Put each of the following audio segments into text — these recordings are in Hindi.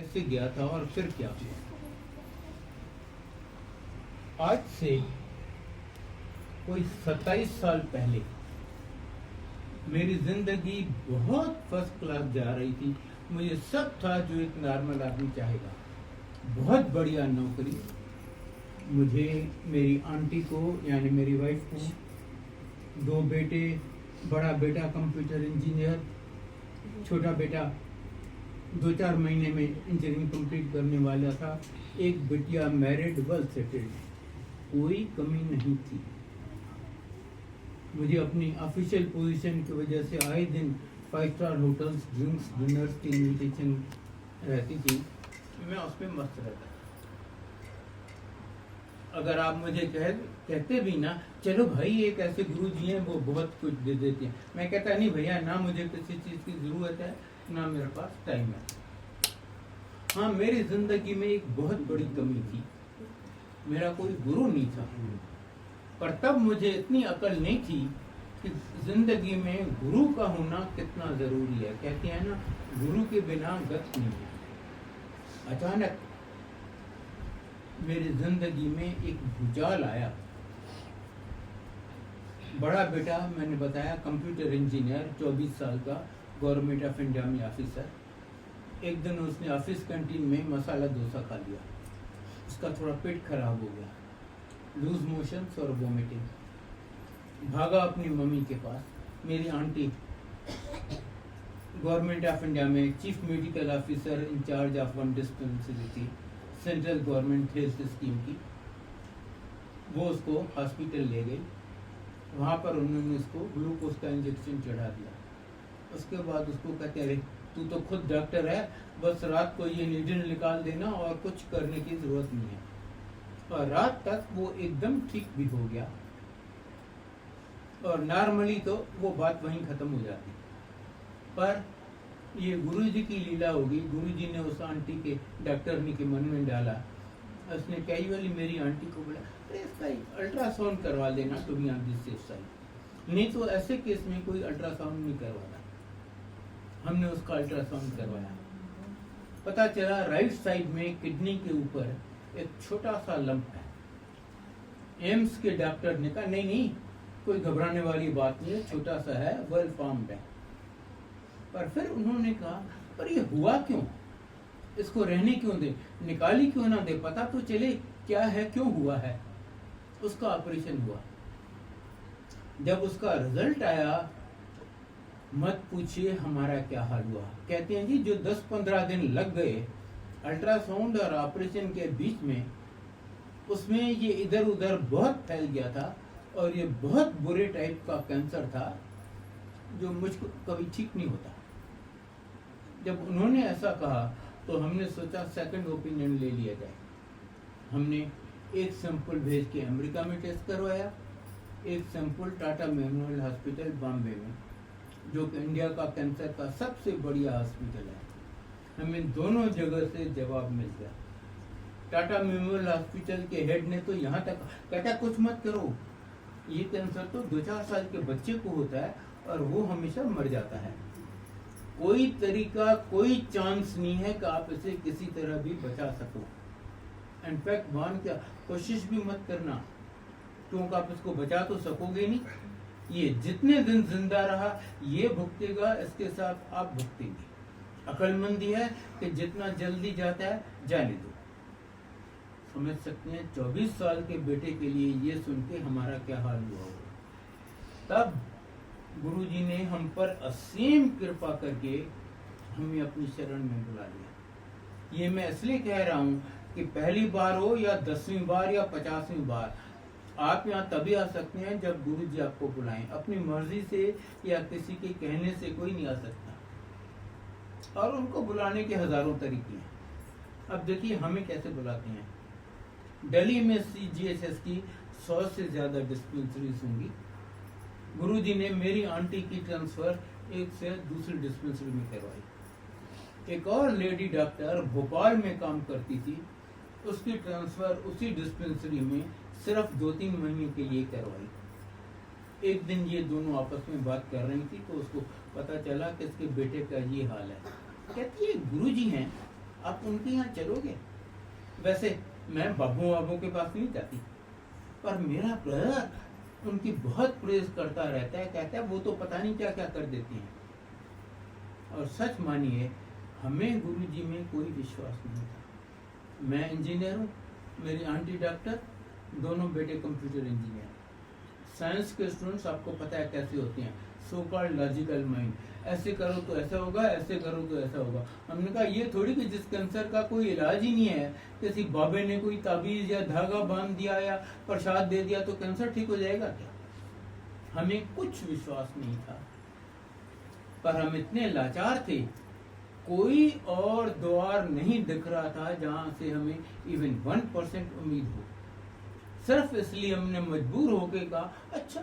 कैसे गया था और फिर क्या हुआ। आज से कोई 27 साल पहले मेरी जिंदगी बहुत फर्स्ट क्लास जा रही थी। मुझे सब था जो एक नॉर्मल आदमी चाहेगा। बहुत बढ़िया नौकरी, मुझे, मेरी आंटी को यानी मेरी वाइफ को 2 बेटे, बड़ा बेटा कंप्यूटर इंजीनियर, छोटा बेटा 2-4 महीने में इंजीनियरिंग कंप्लीट करने वाला था, एक बिटिया मैरिड, वेल सेटल्ड, कोई कमी नहीं थी। मुझे अपनी ऑफिशियल पोजीशन की वजह से आए दिन 5 स्टार होटल्स, ड्रिंक्स, डिनर्स की इन्विटेशन रहती थी, मैं उसमें मस्त रहता। अगर आप मुझे कहते भी ना, चलो भाई एक ऐसे गुरु जी हैं वो बहुत कुछ दे देते हैं, मैं कहता नहीं भैया, ना मुझे किसी चीज़ की ज़रूरत है, ना मेरे पास टाइम है। हाँ, मेरी जिंदगी में एक बहुत बड़ी कमी थी, मेरा कोई गुरु नहीं था। पर तब मुझे इतनी अकल नहीं थी कि जिंदगी में गुरु का होना कितना जरूरी है। कहते हैं ना, गुरु के बिना गति नहीं है। अचानक मेरी जिंदगी में एक भूचाल आया। बड़ा बेटा, मैंने बताया, कंप्यूटर इंजीनियर, 24 साल का, गवर्नमेंट ऑफ इंडिया में ऑफिसर। एक दिन उसने ऑफिस कैंटीन में मसाला डोसा खा लिया, उसका थोड़ा पेट खराब हो गया, लूज मोशंस और वोमिटिंग। भागा अपनी मम्मी के पास। मेरी आंटी गवर्नमेंट ऑफ इंडिया में chief medical officer in charge of one dispensary थी, सेंट्रल गवर्नमेंट हेल्थ स्कीम की। वो उसको हॉस्पिटल ले गई, वहाँ पर उन्होंने उसको ग्लूकोज का इंजेक्शन चढ़ा दिया। उसके बाद उसको कहते अरे तू तो खुद डॉक्टर है, बस रात को ये नीडल निकाल देना और कुछ करने की जरूरत नहीं है। और रात तक वो एकदम ठीक भी हो गया, और नॉर्मली तो वो बात वहीं खत्म हो जाती। पर ये गुरुजी की लीला होगी। गुरुजी ने उस आंटी के, डॉक्टरनी के मन में डाला। उसने कैजुअली मेरी आंटी को बोला, अरे इसका अल्ट्रासाउंड करवा लेना, to be on this safe side. नहीं तो ऐसे केस में कोई अल्ट्रासाउंड नहीं करवाता। हमने उसका अल्ट्रासाउंड करवाया। पता चला राइट साइड में किडनी के ऊपर एक छोटा सा लंप है। एम्स के डॉक्टर ने कहा नहीं, कोई घबराने वाली बात नहीं है, छोटा सा है, वेल फॉर्म्ड है। पर फिर उन्होंने कहा, पर ये हुआ क्यों, इसको रहने क्यों दे, निकाली क्यों ना दे, पता तो चले क्या है, क्यों हुआ है। उसका ऑपरेशन हुआ। जब उसका रिजल्ट आया, मत पूछिए हमारा क्या हाल हुआ। कहते हैं जी, जो 10-15 दिन लग गए अल्ट्रासाउंड और ऑपरेशन के बीच में, उसमें ये इधर उधर बहुत फैल गया था, और ये बहुत बुरे टाइप का कैंसर था जो मुझको कभी ठीक नहीं होता। जब उन्होंने ऐसा कहा तो हमने सोचा सेकंड ओपिनियन ले लिया जाए। हमने एक सैंपल भेज के अमेरिका में टेस्ट करवाया, एक sample Tata memorial hospital Bombay में, जो कि इंडिया का कैंसर का सबसे बढ़िया हॉस्पिटल है। हमें दोनों जगह से जवाब मिल गया। टाटा मेमोरियल हॉस्पिटल के हेड ने तो यहाँ तक कहता, कुछ मत करो, ये कैंसर तो 2-4 साल के बच्चे को होता है और वो हमेशा मर जाता है। कोई तरीका, कोई चांस नहीं है कि आप इसे किसी तरह भी बचा सको। इनफैक्ट मान क्या, कोशिश भी मत करना, क्योंकि आप इसको बचा तो सकोगे नहीं। ये जितने दिन जिंदा रहा ये भुगतेगा, इसके साथ आप भुगतेंगे। अक्लमंदी है कि जितना जल्दी जाता है जाने दो। समझ सकते हैं 24 साल के बेटे के लिए ये सुन के हमारा क्या हाल हुआ होगा। तब गुरुजी ने हम पर असीम कृपा करके हमें अपनी शरण में बुला लिया। ये मैं इसलिए कह रहा हूँ कि पहली बार हो या 10वीं बार या 50वीं बार, आप यहाँ तभी आ सकते हैं जब गुरुजी आपको बुलाएं। अपनी मर्जी से या किसी के कहने से कोई नहीं आ सकता, और उनको बुलाने के हजारों तरीके हैं। अब देखिए हमें कैसे बुलाते हैं। दिल्ली में CGHS की 100 से ज्यादा डिस्पेंसरीज होंगी। गुरुजी ने मेरी आंटी की ट्रांसफर एक से दूसरी डिस्पेंसरी में करवाई। एक और लेडी डॉक्टर भोपाल में काम करती थी, उसकी ट्रांसफर उसी डिस्पेंसरी में सिर्फ 2-3 महीने के लिए करवाई। एक दिन ये दोनों आपस में बात कर रही थी तो उसको पता चला कि इसके बेटे का ये हाल है। कहती है गुरुजी हैं, आप उनके यहाँ चलोगे? वैसे मैं बाबू बाबू के पास नहीं जाती, पर मेरा ब्रदर उनकी बहुत प्रेज करता रहता है, कहता है वो तो पता नहीं क्या क्या कर देती हैं। और सच मानिए, हमें गुरुजी में कोई विश्वास नहीं था। मैं इंजीनियर हूँ, मेरी आंटी डॉक्टर, दोनों बेटे कंप्यूटर इंजीनियर। साइंस के स्टूडेंट्स आपको पता है कैसे होते हैं, सो कॉल्ड लॉजिकल माइंड, ऐसे करो तो ऐसा होगा, ऐसे करो तो ऐसा होगा। हमने कहा ये थोड़ी कि जिस कैंसर का कोई इलाज ही नहीं है, किसी बाबे ने कोई ताबीज या धागा बांध दिया या प्रसाद दे दिया तो कैंसर ठीक हो जाएगा क्या? हमें कुछ विश्वास नहीं था, पर हम इतने लाचार थे, कोई और द्वार नहीं दिख रहा था जहां से हमें इवन 1% उम्मीद हो। सिर्फ इसलिए हमने मजबूर होकर कहा अच्छा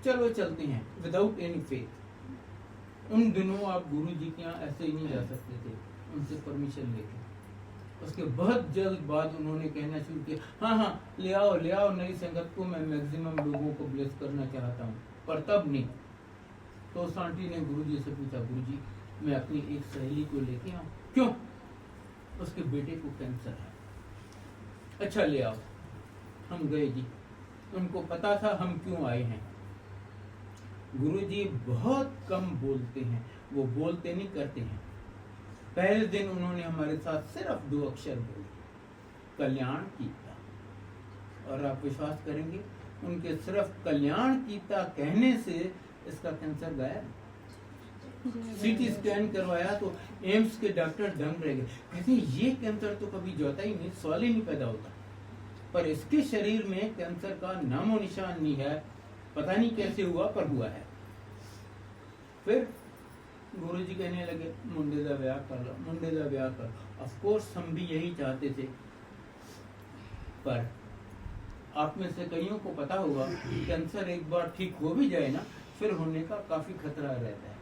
चलो चलते हैं, विदाउट एनी फेथ। उन दिनों आप गुरुजी के यहाँ ऐसे ही नहीं जा सकते थे, उनसे परमिशन लेके। उसके बहुत जल्द बाद उन्होंने कहना शुरू किया, हाँ हाँ ले आओ नई संगत को, मैं मैक्सिमम लोगों को ब्लेस करना चाहता हूँ, पर तब नहीं। तो उस आंटी ने गुरुजी से पूछा, गुरुजी मैं अपनी एक सहेली को लेके आऊं? क्यों? उसके बेटे को कैंसर है। अच्छा ले आओ। हम गए जी, उनको पता था हम क्यों आए हैं। गुरुजी बहुत कम बोलते हैं, वो बोलते नहीं करते हैं। पहले दिन उन्होंने हमारे साथ सिर्फ 2 अक्षर बोले, कल्याण कीता। और आप विश्वास करेंगे, उनके सिर्फ कल्याण कीता कहने से इसका कैंसर गायब। सीटी स्कैन करवाया तो एम्स के डॉक्टर दंग रह गए, कहते ये कैंसर तो कभी जाता ही नहीं, सवाल ही नहीं पैदा होता। पर इसके शरीर में कैंसर का नामो निशान नहीं है, पता नहीं कैसे हुआ, पर हुआ है। फिर गुरुजी कहने लगे मुंडे दा ब्याह कर लो, मुंडे दा ब्याह कर। ऑफ कोर्स हम भी यही चाहते थे, पर आप में से कईयों को पता होगा कैंसर एक बार ठीक हो भी जाए ना, फिर होने का काफी खतरा रहता है।